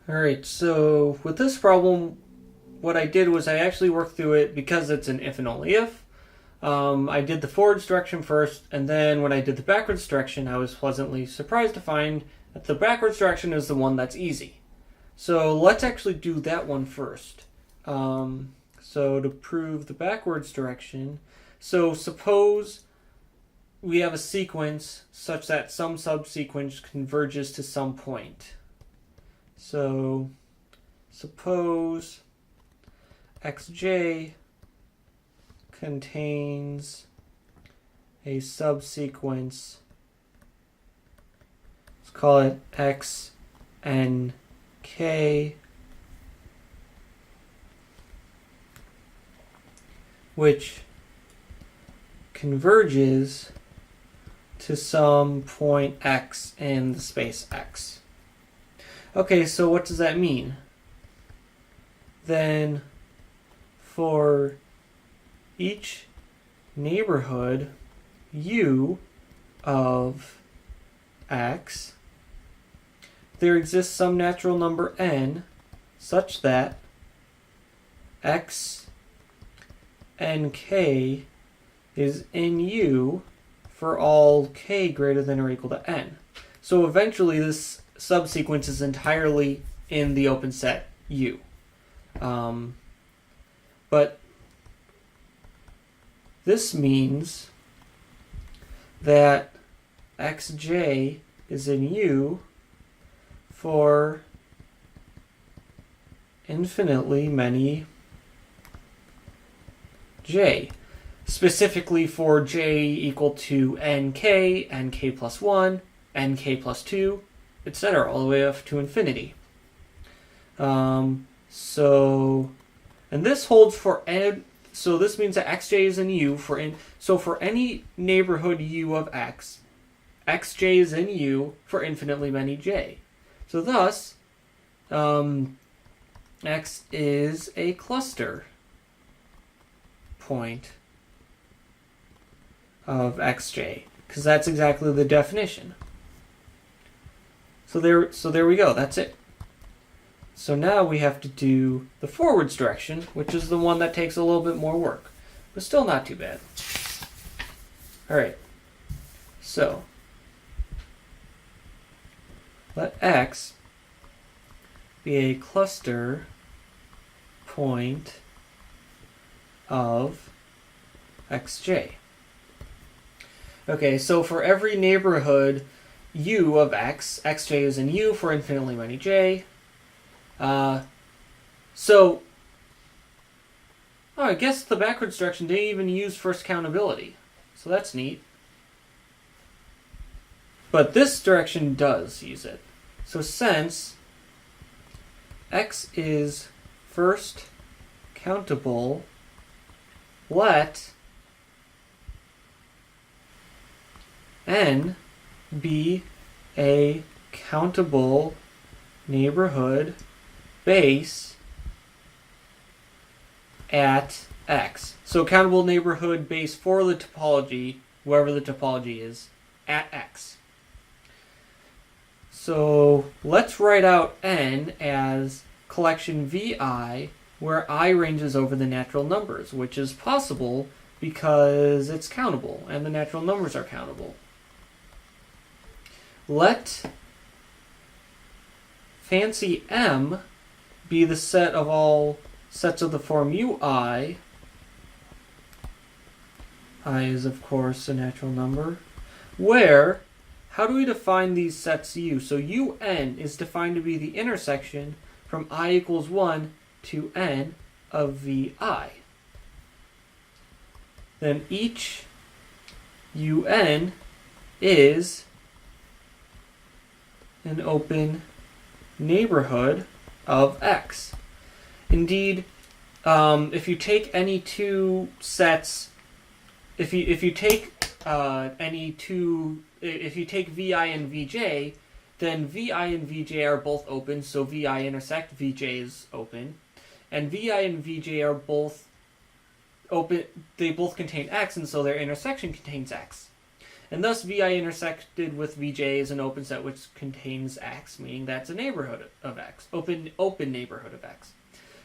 Alright, so with this problem, what I did was I actually worked through it because it's an if and only if. I did the forwards direction first, and then when I did the backwards direction, I was pleasantly surprised to find that the backwards direction is the one that's easy. So let's actually do that one first. So to prove the backwards direction, so suppose we have a sequence such that some subsequence converges to some point. So suppose xj contains a subsequence, let's call it x and k, which converges to some point x in the space x. Okay, so what does that mean? Then for each neighborhood u of x, there exists some natural number n such that x and k is in u for all k greater than or equal to n. So eventually this subsequence is entirely in the open set U. But this means that xj is in U for infinitely many j. Specifically for j equal to nk, nk plus 1, nk plus 2, etc., all the way up to infinity. And this holds for so this means that xj is in U so for any neighborhood u of x, xj is in U for infinitely many j. So thus, x is a cluster point of xj, because that's exactly the definition. So there we go. That's it. So now we have to do the forwards direction, which is the one that takes a little bit more work, but still not too bad. All right. So let x be a cluster point of xj. Okay, so for every neighborhood u of x, xj is in U for infinitely many j. I guess the backwards direction didn't even use first countability. So that's neat. But this direction does use it. So since x is first countable, let n be a countable neighborhood base at x. So countable neighborhood base for the topology, wherever the topology is, at x. So let's write out n as collection vi, where I ranges over the natural numbers, which is possible because it's countable and the natural numbers are countable. Let fancy M be the set of all sets of the form ui. I is, of course, a natural number. Where, how do we define these sets U? So un is defined to be the intersection from I equals 1 to n of vi. Then each un is an open neighborhood of x. Indeed, if you take any two sets, if you take vi and vj, then vi and vj are both open, so vi intersect vj is open, and vi and vj are both open. They both contain x, and so their intersection contains x. and thus Vi intersected with Vj is an open set which contains X, meaning that's a neighborhood of X, open neighborhood of X.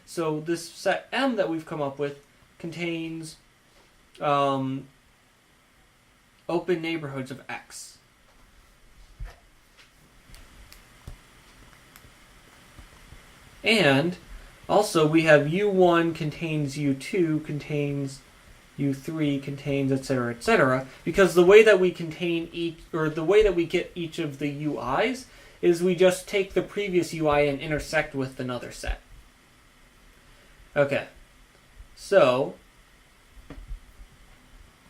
So this set M that we've come up with contains open neighborhoods of X. And also we have U1 contains U2 contains U3 contains, etc., etc. Because the way that we contain each, or the way that we get each of the UIs, is we just take the previous UI and intersect with another set. Okay, so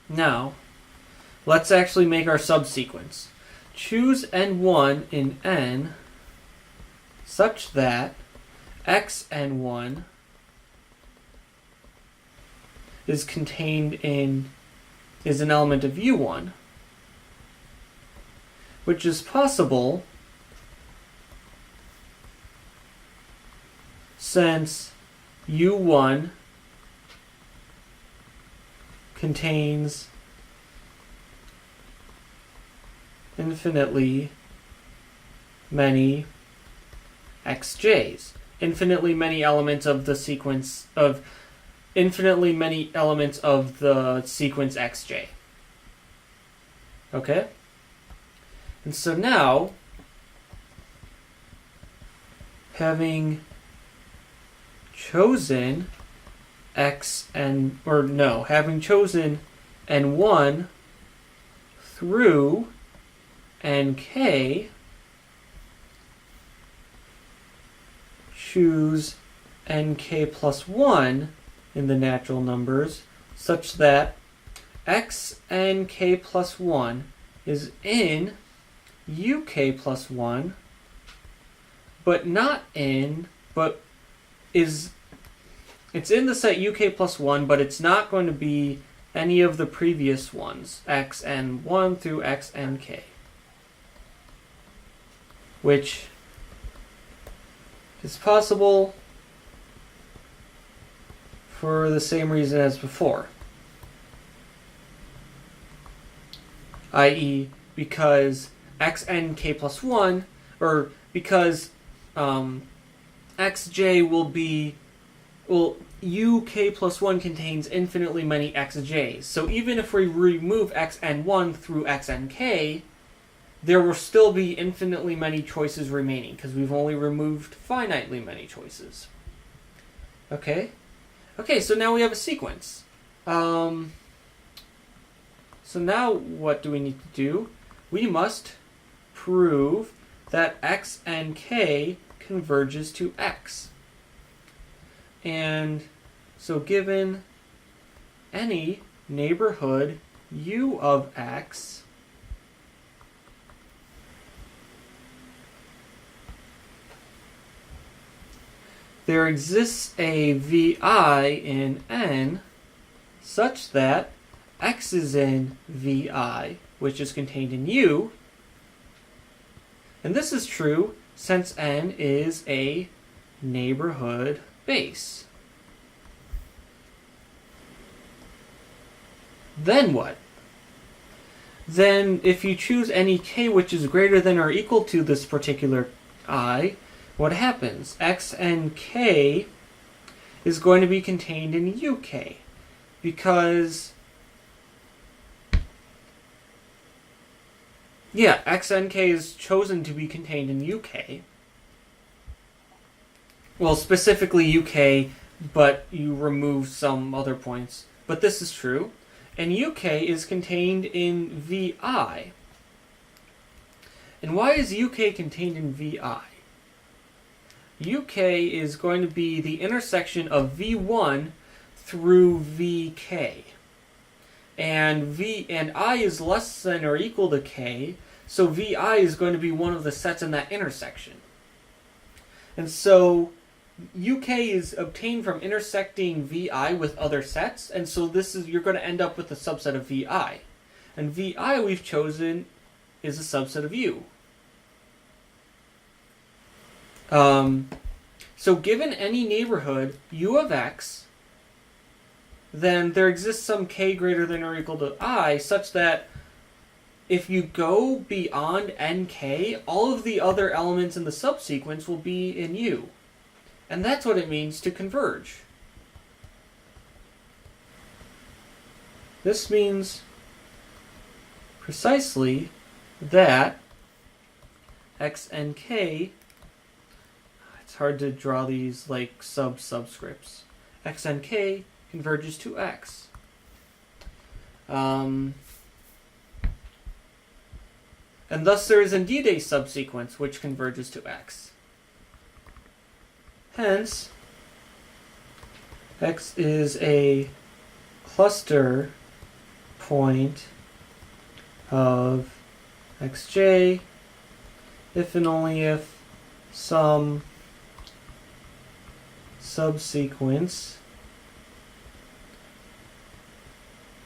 now let's actually make our subsequence. Choose N1 in N such that X N1 is an element of U1, which is possible since U1 contains infinitely many xj's, infinitely many elements of the sequence of xj. Okay? And so now, having chosen having chosen N1 through Nk, choose Nk plus 1 in the natural numbers such that Xnk plus 1 is in Uk plus 1, it's in the set Uk plus 1, but it's not going to be any of the previous ones, Xn1 through Xnk, which is possible for the same reason as before, i.e. because Xnk plus 1, or because xj will be, Uk plus 1 contains infinitely many xj's. So even if we remove Xn1 through Xnk, there will still be infinitely many choices remaining, because we've only removed finitely many choices. Okay? Okay, so now we have a sequence. So now what do we need to do? We must prove that Xnk converges to X. And so given any neighborhood U of X, there exists a Vi in N such that X is in Vi, which is contained in U. And this is true since N is a neighborhood base. Then what? Then if you choose any k which is greater than or equal to this particular I, what happens? Xnk is going to be contained in Uk, because Xnk is chosen to be contained in Uk. Well, specifically Uk, but you remove some other points. But this is true. And Uk is contained in Vi. And why is Uk contained in Vi? Uk is going to be the intersection of V1 through Vk. And I is less than or equal to k, so Vi is going to be one of the sets in that intersection. And so Uk is obtained from intersecting Vi with other sets, and so you're going to end up with a subset of Vi. And Vi we've chosen is a subset of U. So given any neighborhood U of X, then there exists some k greater than or equal to I such that if you go beyond nk, all of the other elements in the subsequence will be in U. And that's what it means to converge. This means precisely that X and K, it's hard to draw these like subscripts. X and K converges to X. And thus there is indeed a subsequence which converges to X. Hence, X is a cluster point of xj if and only if some subsequence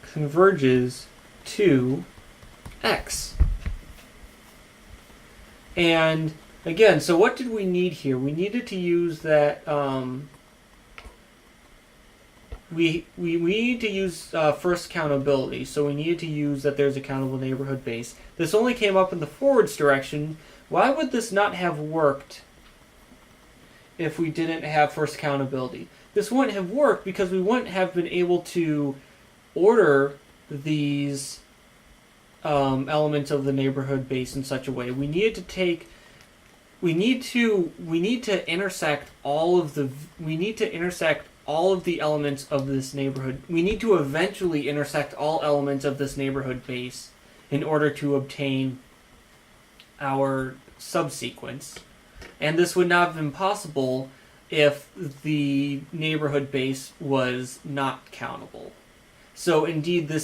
converges to X. And again, so what did we need here? We needed to use that we need to use first countability, so we needed to use that there's a countable neighborhood base. This only came up in the forwards direction. Why would this not have worked if we didn't have first countability? This wouldn't have worked because we wouldn't have been able to order these elements of the neighborhood base in such a way. We need to intersect all of the elements of this neighborhood. We need to eventually intersect all elements of this neighborhood base in order to obtain our subsequence. And this would not have been possible if the neighborhood base was not countable. So indeed the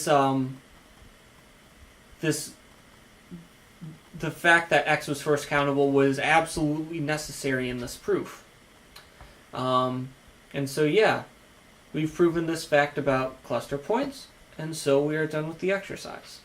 fact that X was first countable was absolutely necessary in this proof. And so yeah, we've proven this fact about cluster points, and so we are done with the exercise.